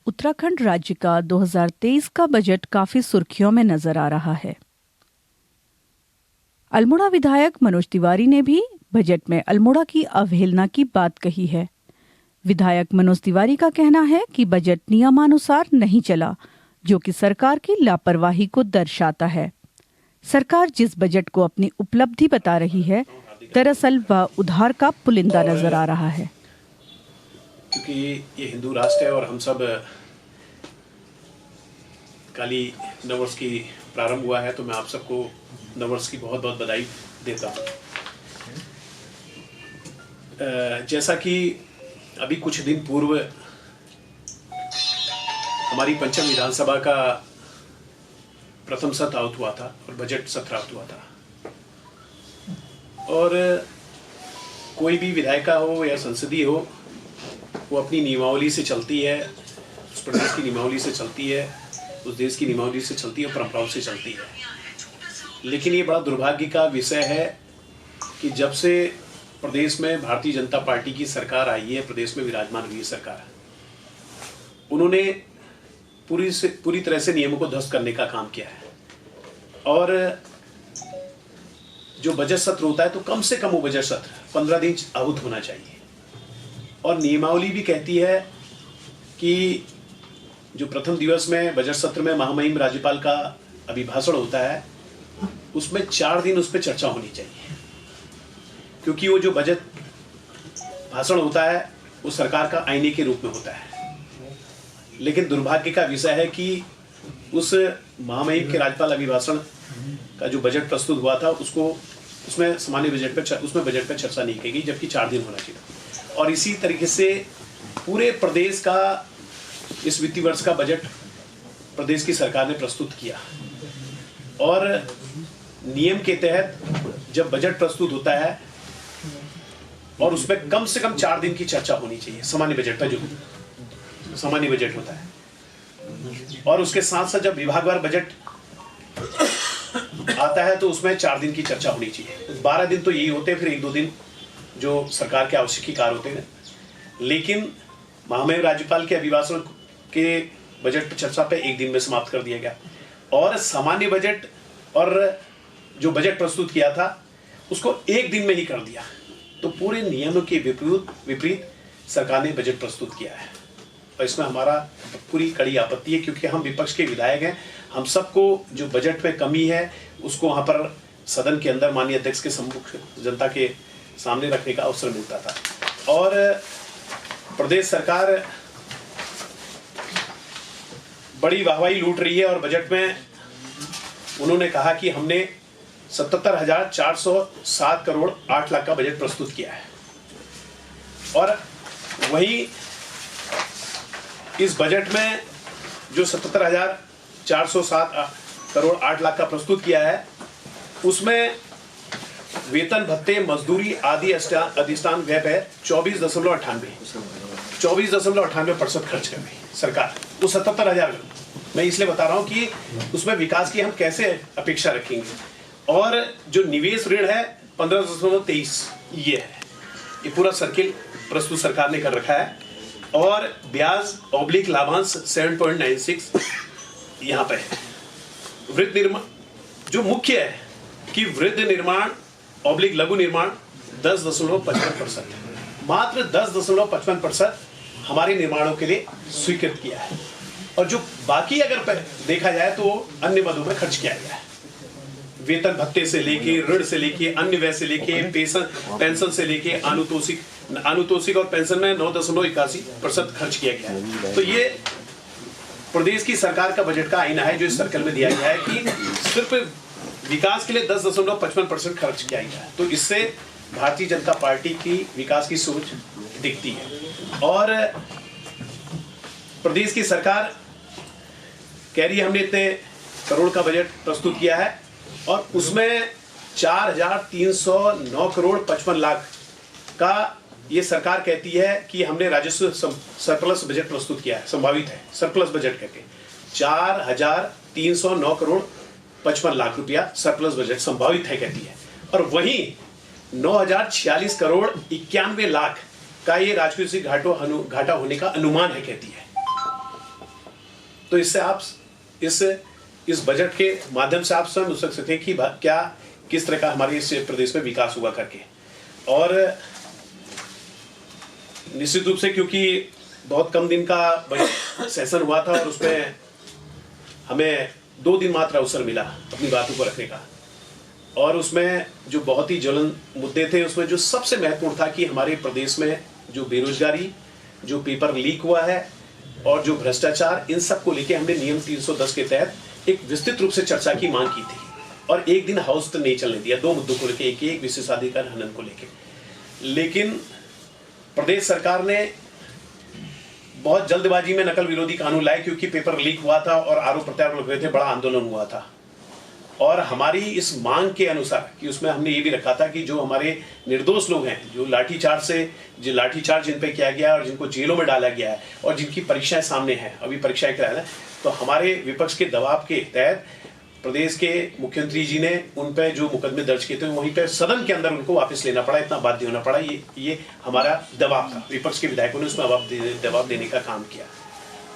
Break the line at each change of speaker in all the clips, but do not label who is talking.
उत्तराखंड राज्य का 2023 का बजट काफी सुर्खियों में नजर आ रहा है। अल्मोड़ा विधायक मनोज तिवारी ने भी बजट में अल्मोड़ा की अवहेलना की बात कही है। विधायक मनोज तिवारी का कहना है कि बजट नियमानुसार नहीं चला, जो कि सरकार की लापरवाही को दर्शाता है। सरकार जिस बजट को अपनी उपलब्धि बता रही है, दरअसल वह उधार का पुलिंदा नजर आ रहा है।
क्योंकि ये हिंदू राष्ट्र है और हम सब काली नववर्ष की प्रारंभ हुआ है, तो मैं आप सबको नववर्ष की बहुत बहुत बधाई देता हूँ। जैसा कि अभी कुछ दिन पूर्व हमारी पंचम विधानसभा का प्रथम सत्र आउट हुआ था और बजट सत्र आउट हुआ था, और कोई भी विधायिका हो या संसदीय हो, वो अपनी नियमावली से चलती है, उस प्रदेश की नियमावली से चलती है, उस देश की नियमावली से चलती है, परंपराओं से चलती है। लेकिन ये बड़ा दुर्भाग्य का विषय है कि जब से प्रदेश में भारतीय जनता पार्टी की सरकार आई है, प्रदेश में विराजमान हुई है सरकार, उन्होंने पूरी तरह से नियमों को ध्वस्त करने का काम किया है। और जो बजट सत्र होता है, तो कम से कम वो बजट सत्र 15 दिन आहूत होना चाहिए। और नियमावली भी कहती है कि जो प्रथम दिवस में बजट सत्र में महामहिम राज्यपाल का अभिभाषण होता है, उसमें 4 दिन उस पर चर्चा होनी चाहिए, क्योंकि वो जो बजट भाषण होता है वो सरकार का आईने के रूप में होता है। लेकिन दुर्भाग्य का विषय है कि उस महामहिम के राज्यपाल अभिभाषण का जो बजट प्रस्तुत हुआ था, उसमें सामान्य बजट पर चर्चा नहीं की गई, जबकि 4 दिन होना चाहिए। और इसी तरीके से पूरे प्रदेश का इस वित्तीय वर्ष का बजट प्रदेश की सरकार ने प्रस्तुत किया, और नियम के तहत जब बजट प्रस्तुत होता है और उसमें कम से कम 4 दिन की चर्चा होनी चाहिए, सामान्य बजट पर, जो सामान्य बजट होता है। और उसके साथ साथ जब विभागवार बजट आता है, तो उसमें 4 दिन की चर्चा होनी चाहिए। 12 दिन तो यही होते हैं, फिर 1-2 दिन जो सरकार के आवश्यक कार्य होते हैं। लेकिन महामहिम राज्यपाल के अभिभाषण के बजट पर चर्चा पे 1 दिन में समाप्त कर दिया गया, और सामान्य बजट और जो बजट प्रस्तुत किया था उसको 1 दिन में ही कर दिया। तो पूरे नियमों के विपरीत सरकार ने बजट प्रस्तुत किया है, और इसमें हमारा पूरी कड़ी आपत्ति है, क्योंकि हम विपक्ष के विधायक हैं। हम सबको जो बजट में कमी है उसको वहाँ पर सदन के अंदर माननीय अध्यक्ष के सम्मुख जनता के सामने रखने का अवसर मिलता था। और प्रदेश सरकार बड़ी वाहवाही लूट रही है, और बजट में उन्होंने कहा कि हमने 77,407 करोड़ 8 लाख का बजट प्रस्तुत किया है, और वहीं इस बजट में जो 77,407 करोड़ 8 लाख का प्रस्तुत किया है, उसमें वेतन भत्ते मजदूरी आदि अधिष्ठान व्यय है 24.98% खर्च कर रही सरकार। वो 77,000, मैं इसलिए बता रहा हूं कि उसमें विकास की हम कैसे अपेक्षा रखेंगे। और जो निवेश ऋण है 15.23, ये है, ये पूरा सर्किल प्रस्तुत सरकार ने कर रखा है। और ब्याज ऑब्लिक लाभांश 7.96 यहाँ पे है। वृद्ध निर्माण जो मुख्य है कि वृद्ध निर्माण ऑब्लिक लघु निर्माण 10.55%, मात्र 10.55% हमारे निर्माणों के लिए स्वीकृत किया है, और जो बाकी अगर देखा जाए तो अन्य मदों में खर्च किया गया है। वेतन भत्ते से लेके, ऋण से लेके, अन्य व्यय से लेके, पेंशन से लेके, अनुतोषिक और पेंशन में 9.81% खर्च किया गया है। तो ये प्रदेश की सरकार का बजट का आईना है, जो इस सर्कल में दिया गया है कि सिर्फ विकास के लिए 10.55% खर्च किया गया है। तो इससे भारतीय जनता पार्टी की विकास की सोच दिखती है। और प्रदेश की सरकार कह रही है हमने इतने करोड़ का बजट प्रस्तुत किया है, और उसमें 4,309 करोड़ 55 लाख का ये सरकार कहती है कि हमने राजस्व सरप्लस बजट प्रस्तुत किया है, संभावित है सरप्लस बजट कहते हैं। 4,309 करोड़ 55 लाख रुपया सरप्लस बजट संभावित है कहती है। और वहीं 9,046 करोड़ 91 लाख का ये राजकोषीय घाटा होने का अनुमान है, कहती है। तो इससे आप इस बजट के माध्यम से आप स्वयं सोच सकते हैं कि क्या किस तरह का हमारे इस प्रदेश में विकास हुआ करके। और निश्चित रूप से क्योंकि बहुत कम दिन का बजट सेशन हुआ था और उसमें हमें 2 दिन मात्र अवसर मिला अपनी बातों को रखने का, और उसमें जो बहुत ही ज्वलंत मुद्दे थे उसमें जो सबसे महत्वपूर्ण था कि हमारे प्रदेश में जो बेरोजगारी, जो पेपर लीक हुआ है और जो भ्रष्टाचार, इन सब को लेके हमने नियम 310 के तहत एक विस्तृत रूप से चर्चा की मांग की थी और एक दिन हाउस तो नहीं चलने दिया। 2 मुद्दों को लेके, एक विशेषाधिकार हनन को लेके। लेकिन प्रदेश सरकार ने बहुत जल्दबाजी में नकल विरोधी कानून लाए क्योंकि पेपर लीक हुआ था और आरोप प्रत्यारोप लग रहे थे, बड़ा आंदोलन हुआ था। और हमारी इस मांग के अनुसार कि उसमें हमने ये भी रखा था कि जो हमारे निर्दोष लोग हैं, जो लाठीचार्ज जिन पे किया गया और जिनको जेलों में डाला गया है और जिनकी परीक्षाएं सामने हैं, अभी परीक्षाएं करा है, तो हमारे विपक्ष के दबाव के तहत प्रदेश के मुख्यमंत्री जी ने उन पे जो मुकदमे दर्ज किए थे वहीं पे सदन के अंदर उनको वापस लेना पड़ा, इतना बाध्य होना पड़ा। ये हमारा दबाव था, विपक्ष के विधायकों ने उसमें दबाव देने का काम किया।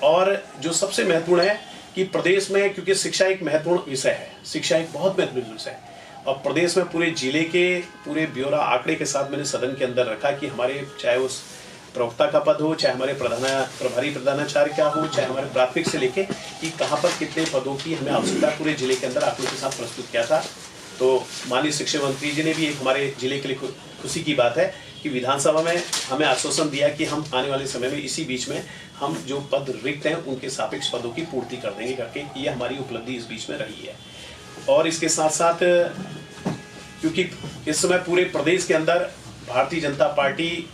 और जो सबसे महत्वपूर्ण है कि प्रदेश में, क्योंकि शिक्षा एक महत्वपूर्ण विषय है, शिक्षा एक बहुत महत्वपूर्ण विषय है, और प्रदेश में पूरे जिले के पूरे ब्यौरा आंकड़े के साथ मैंने सदन के अंदर रखा कि हमारे चाहे उस प्रवक्ता का पद हो, चाहे हमारे प्रभारी प्रधानाचार्य क्या हो, चाहे हमारे प्राथमिक से लेके कि कहाँ पर कितने पदों की हमें आवश्यकता पूरे जिले के अंदर आंकड़ों के साथ प्रस्तुत किया था। तो माननीय शिक्षा मंत्री जी ने भी एक हमारे जिले के लिए खुशी की बात है कि विधानसभा में हमें आश्वासन दिया कि हम आने वाले समय में इसी बीच में हम जो पद रिक्त हैं उनके सापेक्ष पदों की पूर्ति कर देंगे करके, ये हमारी उपलब्धि इस बीच में रही है। और इसके साथ साथ क्योंकि इस समय पूरे प्रदेश के अंदर भारतीय जनता पार्टी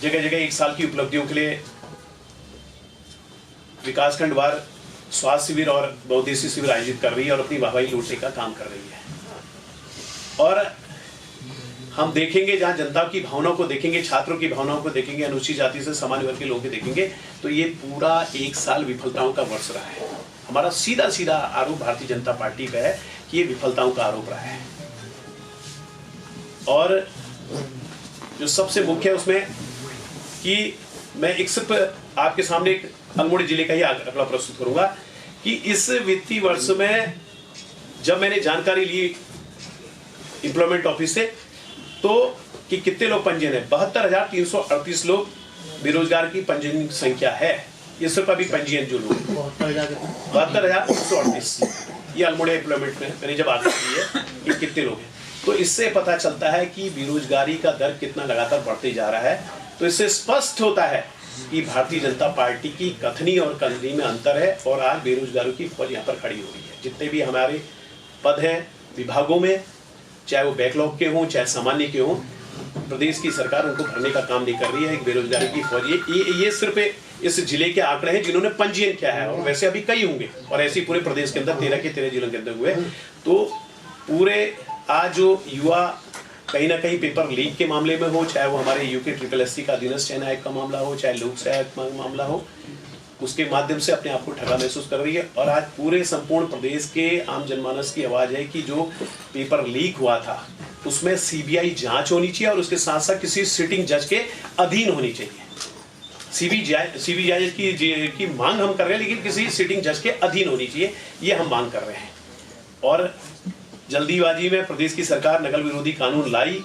जगह जगह 1 साल की उपलब्धियों के लिए विकासखंड वार स्वास्थ्य शिविर और बहुउद्देशीय शिविर आयोजित कर रही है और अपनी वाहवाही लूटने का काम कर रही है। और हम देखेंगे, जहां जनता की भावनाओं को देखेंगे, छात्रों की भावनाओं को देखेंगे, अनुसूचित जाति से सामान्य वर्ग के लोगों को देखेंगे, तो ये पूरा 1 साल विफलताओं का वर्ष रहा है। हमारा सीधा सीधा आरोप भारतीय जनता पार्टी पे है कि ये विफलताओं का आरोप रहा है। और जो सबसे मुख्य है उसमें कि मैं एक सिर्फ आपके सामने एक अल्मोड़ा जिले का ही आंकड़ा प्रस्तुत करूंगा कि इस वित्तीय वर्ष में जब मैंने जानकारी ली एम्प्लॉयमेंट ऑफिस से, तो कि कितने लोग पंजीयन है, 72,338 लोग बेरोजगार की पंजीयन संख्या है। ये सिर्फ अभी पंजीयन जो लोग 72,338, ये अल्मोड़ा एम्प्लॉयमेंट में मैंने जब आगे की है कि कितने लोग हैं, तो इससे पता चलता है कि बेरोजगारी का दर कितना लगातार बढ़ते जा रहा है। तो इससे स्पष्ट होता है कि भारतीय जनता पार्टी की कथनी और करनी में अंतर है और आज बेरोजगारों की फौज यहाँ पर खड़ी हो रही है। जितने भी हमारे पद हैं विभागों में, चाहे वो बैकलॉग के हों चाहे सामान्य के हों, प्रदेश की सरकार उनको भरने का काम नहीं कर रही है। एक बेरोजगारी की फौज, ये सिर्फ इस जिले के आंकड़े हैं जिन्होंने पंजीयन किया है, और वैसे अभी कई होंगे और ऐसे पूरे प्रदेश के अंदर 13 के 13 जिलों के अंदर हुए। तो पूरे आज जो युवा कहीं ना कहीं पेपर लीक के मामले में हो, चाहे वो हमारे यूके SSSC का अधीनस्थ चयन आयोग का मामला हो, चाहे लोक सेवा का मामला हो, उसके माध्यम से अपने आप को ठगा महसूस कर रही है। और आज पूरे संपूर्ण प्रदेश के आम जनमानस की आवाज है कि जो पेपर लीक हुआ था उसमें CBI जांच होनी चाहिए और उसके साथ साथ किसी सिटिंग जज के अधीन होनी चाहिए। CBI की मांग हम कर रहे हैं, लेकिन किसी सिटिंग जज के अधीन होनी चाहिए, ये हम मांग कर रहे हैं। और जल्दीबाजी में प्रदेश की सरकार नकल विरोधी कानून लाई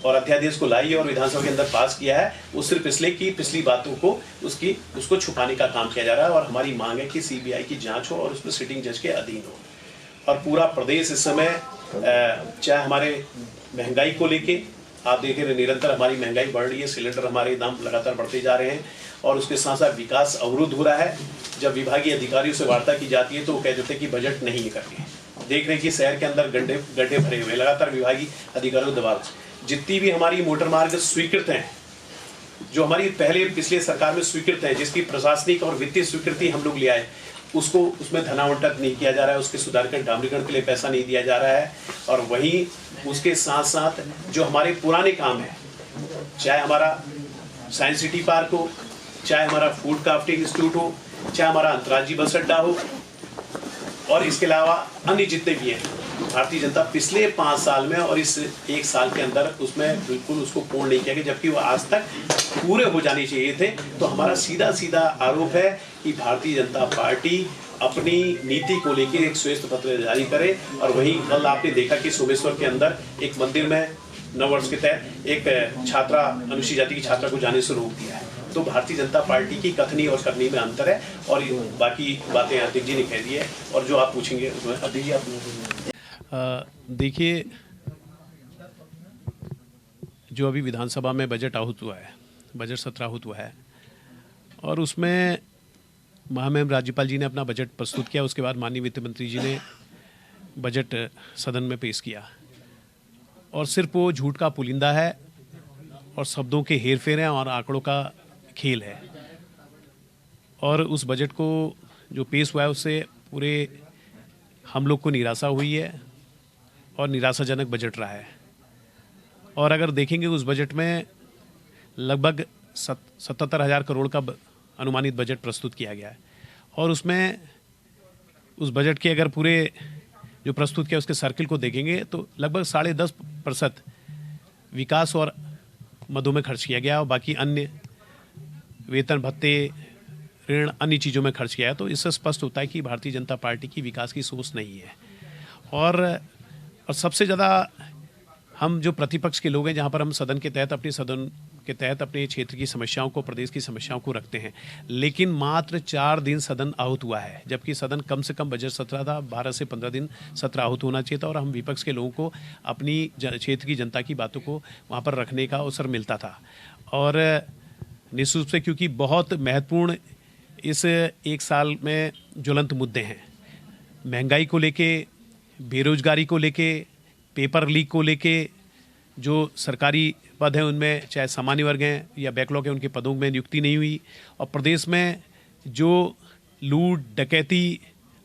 और अध्यादेश को लाई और विधानसभा के अंदर पास किया है, वो सिर्फ इसलिए कि पिछली बातों को उसको छुपाने का काम किया जा रहा है। और हमारी मांग है कि CBI की जांच हो और उसमें सिटिंग जज के अधीन हो। और पूरा प्रदेश इस समय चाहे हमारे महंगाई को लेके आप देख रहे हैं, निरंतर हमारी महंगाई बढ़ रही है, सिलेंडर हमारे दाम लगातार बढ़ते जा रहे हैं और उसके साथ साथ विकास अवरुद्ध हो रहा है। जब विभागीय अधिकारियों से वार्ता की जाती है तो वो कह देते हैं कि बजट नहीं करते। देख रहे हैं कि शहर के अंदर गड्ढे भरे हुए, लगातार विभागीय अधिकारियों दबाव। जितनी भी हमारी मोटर मार्ग स्वीकृत हैं, जो हमारी पहले पिछले सरकार में स्वीकृत है, जिसकी प्रशासनिक और वित्तीय स्वीकृति हम लोग ले आए, उसको उसमें धनावंटन नहीं किया जा रहा है, उसके सुधार कर डामरीकरण के लिए पैसा नहीं दिया जा रहा है। और वहीं उसके साथ साथ जो हमारे पुराने काम है, चाहे हमारा साइंस सिटी पार्क हो, चाहे हमारा फूड क्राफ्टिंग इंस्टीट्यूट हो, चाहे हमारा अंतर्राज्यीय बस अड्डा हो, और इसके अलावा अन्य जितने भी हैं, भारतीय जनता पिछले 5 साल में और इस 1 साल के अंदर उसमें बिल्कुल उसको पूर्ण नहीं किया गया, जबकि वो आज तक पूरे हो जाने चाहिए थे। तो हमारा सीधा सीधा आरोप है कि भारतीय जनता पार्टी अपनी नीति को लेकर एक श्वेत पत्र जारी करे। और वहीं कल आपने देखा कि सोमेश्वर के अंदर एक मंदिर में नववर्ष के तहत एक छात्रा, अनुसूचित जाति की छात्रा को जाने से रोक दिया है। तो भारतीय जनता पार्टी की कथनी और करनी में अंतर है, और बाकी बातें अध्यक्ष जी ने कह दी है, और जो आप पूछेंगे उसमें अध्यक्ष जी आप
देखिए, जो अभी विधानसभा में बजट आहूत हुआ है, बजट सत्र आहूत हुआ है, और उसमें महामहिम राज्यपाल जी ने अपना बजट प्रस्तुत किया। उसके बाद माननीय वित्त मंत्री जी ने बजट सदन में पेश किया, और सिर्फ वो झूठ का पुलिंदा है और शब्दों के हेरफेर हैं और आंकड़ों का खेल है। और उस बजट को जो पेश हुआ है उससे पूरे हम लोग को निराशा हुई है और निराशाजनक बजट रहा है। और अगर देखेंगे उस बजट में लगभग 77,000 करोड़ का अनुमानित बजट प्रस्तुत किया गया है, और उसमें उस बजट के अगर पूरे जो प्रस्तुत किया उसके सर्किल को देखेंगे तो लगभग 10.5% विकास और मदों में खर्च किया गया, और बाकी अन्य वेतन भत्ते, ऋण, अन्य चीज़ों में खर्च किया है। तो इससे स्पष्ट होता है कि भारतीय जनता पार्टी की विकास की सोच नहीं है। और सबसे ज़्यादा हम जो प्रतिपक्ष के लोग हैं, जहाँ पर हम सदन के तहत अपने क्षेत्र की समस्याओं को, प्रदेश की समस्याओं को रखते हैं, लेकिन मात्र 4 दिन सदन आहूत हुआ है, जबकि सदन कम से कम बजट सत्र था, 12 से 15 दिन सत्र आहूत होना चाहिए था, और हम विपक्ष के लोगों को अपनी क्षेत्र की जनता की बातों को वहाँ पर रखने का अवसर मिलता था। और निश्चित रूप से क्योंकि बहुत महत्वपूर्ण इस 1 साल में ज्वलंत मुद्दे हैं, महंगाई को लेके, बेरोजगारी को लेके, पेपर लीक को लेके, जो सरकारी पद हैं उनमें चाहे सामान्य वर्ग हैं या बैकलॉग हैं, उनके पदों में नियुक्ति नहीं हुई, और प्रदेश में जो लूट, डकैती,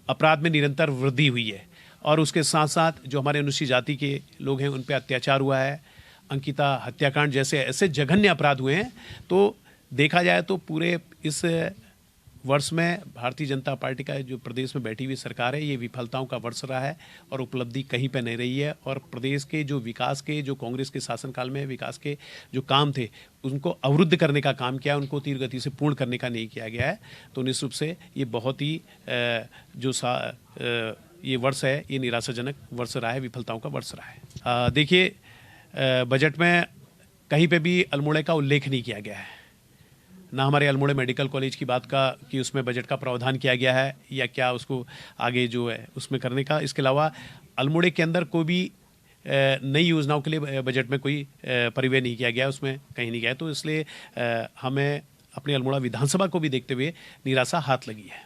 अपराध में निरंतर वृद्धि हुई है, और उसके साथ साथ जो हमारे अनुसूचित जाति के लोग हैं उन पर अत्याचार हुआ है, अंकिता हत्याकांड जैसे ऐसे जघन्य अपराध हुए हैं। तो देखा जाए तो पूरे इस वर्ष में भारतीय जनता पार्टी का जो प्रदेश में बैठी हुई सरकार है, ये विफलताओं का वर्ष रहा है, और उपलब्धि कहीं पर नहीं रही है। और प्रदेश के जो विकास के, जो कांग्रेस के शासनकाल में विकास के जो काम थे, उनको अवरुद्ध करने का काम किया, उनको तीव्र गति से पूर्ण करने का नहीं किया गया है। तो निश्चित रूप से ये बहुत ही ये वर्ष है, ये निराशाजनक वर्ष रहा है, विफलताओं का वर्ष रहा है। देखिए, बजट में कहीं पे भी अल्मोड़ा का उल्लेख नहीं किया गया है, ना हमारे अल्मोड़ा मेडिकल कॉलेज की बात का कि उसमें बजट का प्रावधान किया गया है या क्या उसको आगे जो है उसमें करने का। इसके अलावा अल्मोड़ा के अंदर कोई भी नई योजनाओं के लिए बजट में कोई परिव्यय नहीं किया गया, उसमें कहीं नहीं गया। तो इसलिए हमें अपने अल्मोड़ा विधानसभा को भी देखते हुए निराशा हाथ लगी है।